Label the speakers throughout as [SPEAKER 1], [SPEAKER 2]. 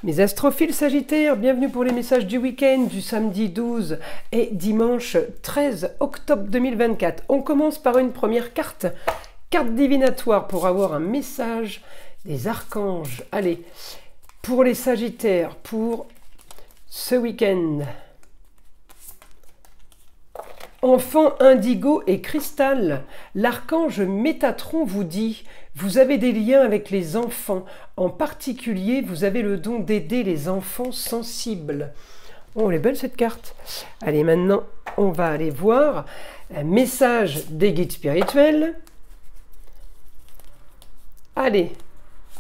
[SPEAKER 1] Mes astrophiles Sagittaires, bienvenue pour les messages du week-end du samedi 12 et dimanche 13 octobre 2024. On commence par une première carte divinatoire pour avoir un message des archanges. Allez, pour les Sagittaires, pour ce week-end. Enfant indigo et cristal, l'archange Métatron vous dit « Vous avez des liens avec les enfants. En particulier, vous avez le don d'aider les enfants sensibles. » Oh, elle est belle cette carte. Allez, maintenant, on va aller voir un message des guides spirituels. Allez,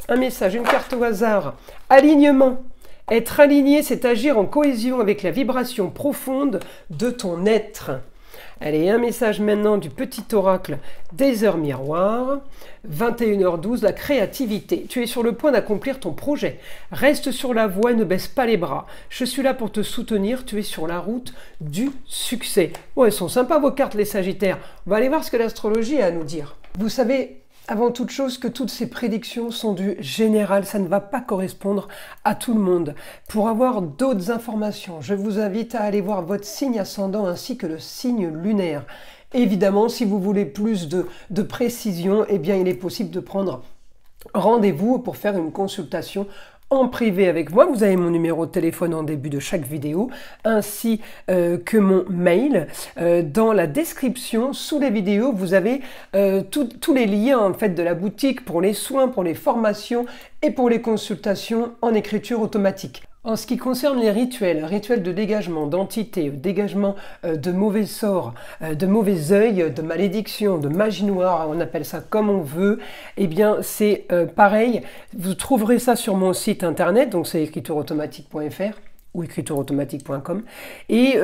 [SPEAKER 1] un message, une carte au hasard. Alignement. Être aligné, c'est agir en cohésion avec la vibration profonde de ton être. Allez, un message maintenant du petit oracle des heures miroirs. 21h12, la créativité. Tu es sur le point d'accomplir ton projet. Reste sur la voie et ne baisse pas les bras. Je suis là pour te soutenir. Tu es sur la route du succès. Bon, elles sont sympas vos cartes, les Sagittaires. On va aller voir ce que l'astrologie a à nous dire. Vous savez, avant toute chose, que toutes ces prédictions sont du général, ça ne va pas correspondre à tout le monde. Pour avoir d'autres informations, je vous invite à aller voir votre signe ascendant ainsi que le signe lunaire. Évidemment, si vous voulez plus de précision, eh bien, il est possible de prendre rendez-vous pour faire une consultation en privé avec moi. Vous avez mon numéro de téléphone en début de chaque vidéo, ainsi que mon mail. Dans la description, sous les vidéos, vous avez tous les liens en fait de la boutique pour les soins, pour les formations et pour les consultations en écriture automatique. En ce qui concerne les rituels de dégagement d'entités, dégagement de mauvais sorts, de mauvais œils, de malédictions, de magie noire, on appelle ça comme on veut, eh bien c'est pareil, vous trouverez ça sur mon site internet, donc c'est écritureautomatique.fr ou écritureautomatique.com, et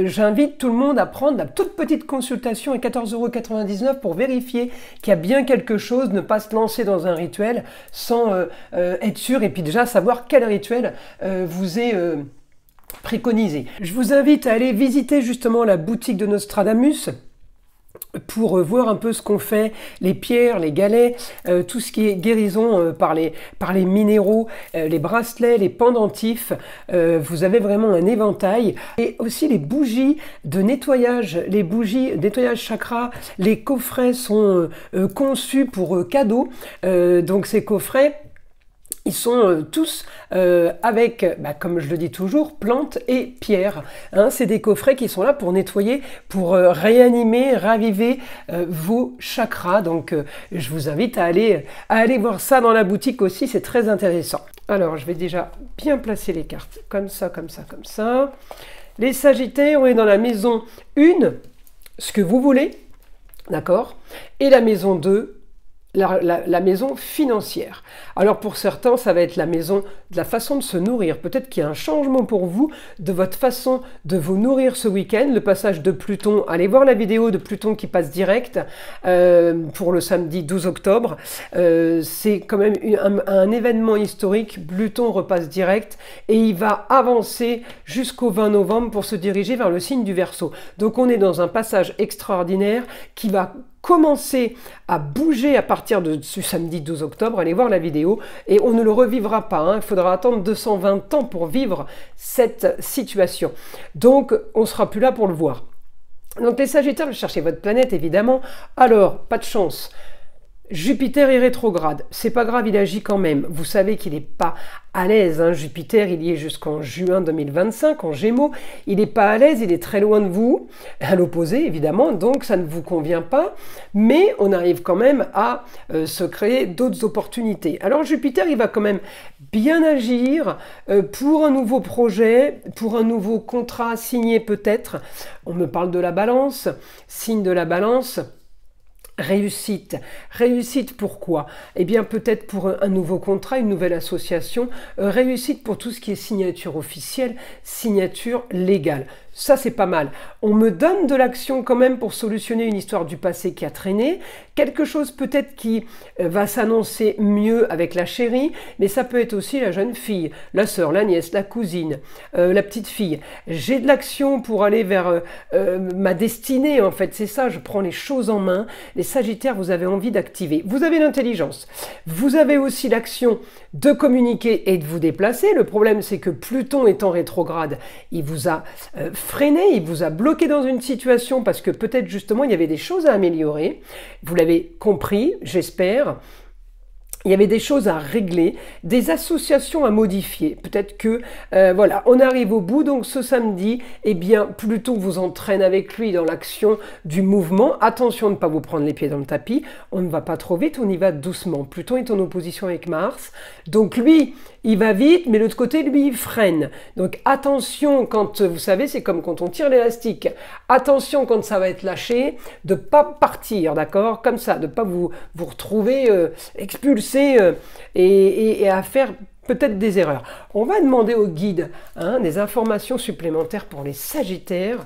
[SPEAKER 1] j'invite tout le monde à prendre la toute petite consultation à 14,99 € pour vérifier qu'il y a bien quelque chose, ne pas se lancer dans un rituel sans être sûr, et puis déjà savoir quel rituel vous est préconisé. Je vous invite à aller visiter justement la boutique de Nostradamus pour voir un peu ce qu'on fait, les pierres, les galets, tout ce qui est guérison par les minéraux, les bracelets, les pendentifs. Vous avez vraiment un éventail. Et aussi les bougies de nettoyage, les bougies nettoyage chakra. Les coffrets sont conçus pour cadeaux. Donc ces coffrets, ils sont tous avec, comme je le dis toujours, plantes et pierres. Hein, c'est des coffrets qui sont là pour nettoyer, pour réanimer, raviver vos chakras. Donc, je vous invite à aller voir ça dans la boutique aussi, c'est très intéressant. Alors, je vais déjà bien placer les cartes, comme ça, comme ça, comme ça. Les Sagittaires, on est dans la maison 1, ce que vous voulez, d'accord? Et la maison 2, la maison financière. Alors pour certains, ça va être la maison de la façon de se nourrir. Peut-être qu'il y a un changement pour vous de votre façon de vous nourrir ce week-end. Le passage de Pluton, allez voir la vidéo de Pluton qui passe direct pour le samedi 12 octobre. C'est quand même un événement historique. Pluton repasse direct et il va avancer jusqu'au 20 novembre pour se diriger vers le signe du Verseau. Donc on est dans un passage extraordinaire qui va commencer à bouger à partir du samedi 12 octobre, allez voir la vidéo, et on ne le revivra pas, hein. Il faudra attendre 220 ans pour vivre cette situation. Donc, on ne sera plus là pour le voir. Donc, les Sagittaires, cherchez votre planète, évidemment. Alors, pas de chance. Jupiter est rétrograde, c'est pas grave, il agit quand même. Vous savez qu'il n'est pas à l'aise, hein. Jupiter, il y est jusqu'en juin 2025 en Gémeaux. Il n'est pas à l'aise, il est très loin de vous, à l'opposé évidemment, donc ça ne vous convient pas. Mais on arrive quand même à se créer d'autres opportunités. Alors Jupiter, il va quand même bien agir pour un nouveau projet, pour un nouveau contrat signé peut-être. On me parle de la Balance, signe de la Balance. Réussite. Réussite pourquoi? Eh bien peut-être pour un nouveau contrat, une nouvelle association. Réussite pour tout ce qui est signature officielle, signature légale. Ça, c'est pas mal. On me donne de l'action quand même pour solutionner une histoire du passé qui a traîné. Quelque chose peut-être qui va s'annoncer mieux avec la chérie, mais ça peut être aussi la jeune fille, la sœur, la nièce, la cousine, la petite fille. J'ai de l'action pour aller vers ma destinée, en fait. C'est ça, je prends les choses en main. Les Sagittaires, vous avez envie d'activer. Vous avez l'intelligence. Vous avez aussi l'action de communiquer et de vous déplacer. Le problème, c'est que Pluton est en rétrograde. Il vous a freiné, il vous a bloqué dans une situation parce que peut-être justement il y avait des choses à améliorer. Vous l'avez compris, j'espère. Il y avait des choses à régler, des associations à modifier. Peut-être que, voilà, on arrive au bout. Donc ce samedi, eh bien, Pluton vous entraîne avec lui dans l'action du mouvement. Attention de ne pas vous prendre les pieds dans le tapis. On ne va pas trop vite, on y va doucement. Pluton est en opposition avec Mars. Donc lui, il va vite, mais l'autre côté, lui, il freine. Donc attention quand, vous savez, c'est comme quand on tire l'élastique. Attention quand ça va être lâché, de ne pas partir, d'accord? Comme ça, de ne pas vous retrouver expulsé et à faire peut-être des erreurs. On va demander au guide des informations supplémentaires pour les Sagittaires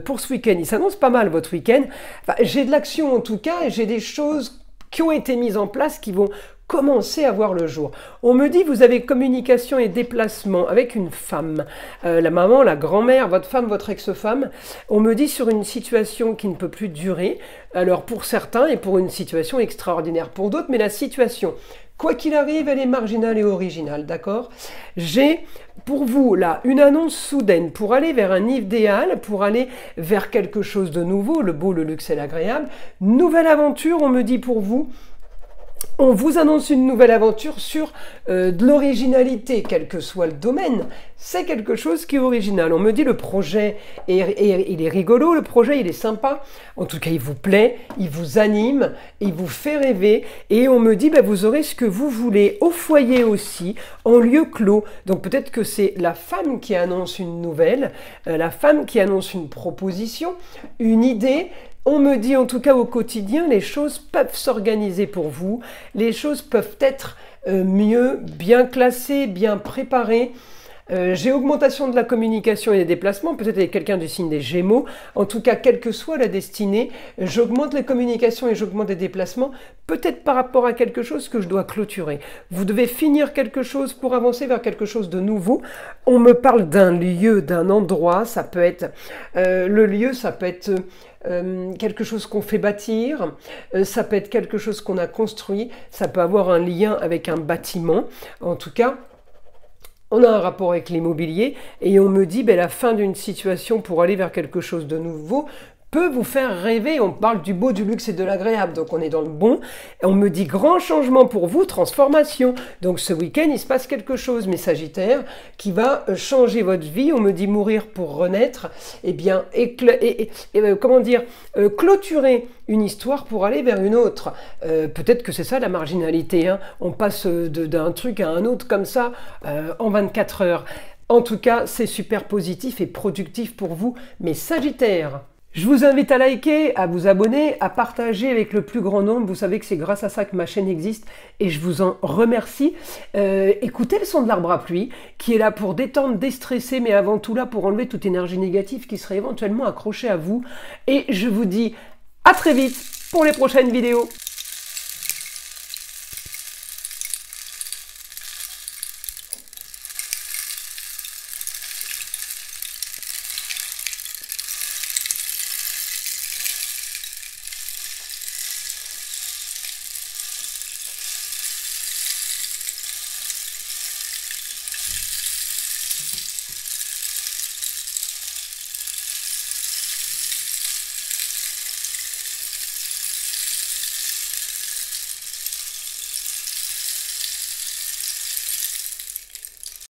[SPEAKER 1] pour ce week-end. Il s'annonce pas mal votre week-end. Enfin, j'ai de l'action en tout cas et j'ai des choses qui ont été mises en place qui vont commencer à voir le jour. On me dit vous avez communication et déplacement avec une femme, la maman, la grand-mère, votre femme, votre ex-femme. On me dit sur une situation qui ne peut plus durer, alors pour certains et pour une situation extraordinaire pour d'autres, mais la situation, quoi qu'il arrive, elle est marginale et originale, d'accord? J'ai pour vous là une annonce soudaine pour aller vers un idéal, pour aller vers quelque chose de nouveau, le beau, le luxe et l'agréable. Nouvelle aventure, on me dit pour vous. On vous annonce une nouvelle aventure sur de l'originalité, quel que soit le domaine. C'est quelque chose qui est original. On me dit le projet, il est rigolo, le projet, il est sympa. En tout cas, il vous plaît, il vous anime, il vous fait rêver. Et on me dit, ben, vous aurez ce que vous voulez au foyer aussi, en lieu clos. Donc peut-être que c'est la femme qui annonce une nouvelle, la femme qui annonce une proposition, une idée. On me dit en tout cas au quotidien, les choses peuvent s'organiser pour vous, les choses peuvent être mieux, bien classées, bien préparées. J'ai augmentation de la communication et des déplacements, peut-être avec quelqu'un du signe des Gémeaux. En tout cas, quelle que soit la destinée, j'augmente les communications et j'augmente les déplacements, peut-être par rapport à quelque chose que je dois clôturer. Vous devez finir quelque chose pour avancer vers quelque chose de nouveau. On me parle d'un lieu, d'un endroit, ça peut être le lieu, ça peut être quelque chose qu'on fait bâtir, ça peut être quelque chose qu'on a construit, ça peut avoir un lien avec un bâtiment. En tout cas, on a un rapport avec l'immobilier et on me dit ben, la fin d'une situation pour aller vers quelque chose de nouveau peut vous faire rêver. On parle du beau, du luxe et de l'agréable, donc on est dans le bon. Et on me dit grand changement pour vous, transformation. Donc ce week-end, il se passe quelque chose, mes Sagittaires, qui va changer votre vie. On me dit mourir pour renaître. Eh bien, comment dire, clôturer une histoire pour aller vers une autre. Peut-être que c'est ça la marginalité. On passe d'un truc à un autre comme ça en 24 heures. En tout cas, c'est super positif et productif pour vous, mes Sagittaires. Je vous invite à liker, à vous abonner, à partager avec le plus grand nombre. Vous savez que c'est grâce à ça que ma chaîne existe et je vous en remercie. Écoutez le son de l'arbre à pluie qui est là pour détendre, déstresser, mais avant tout là pour enlever toute énergie négative qui serait éventuellement accrochée à vous. Et je vous dis à très vite pour les prochaines vidéos.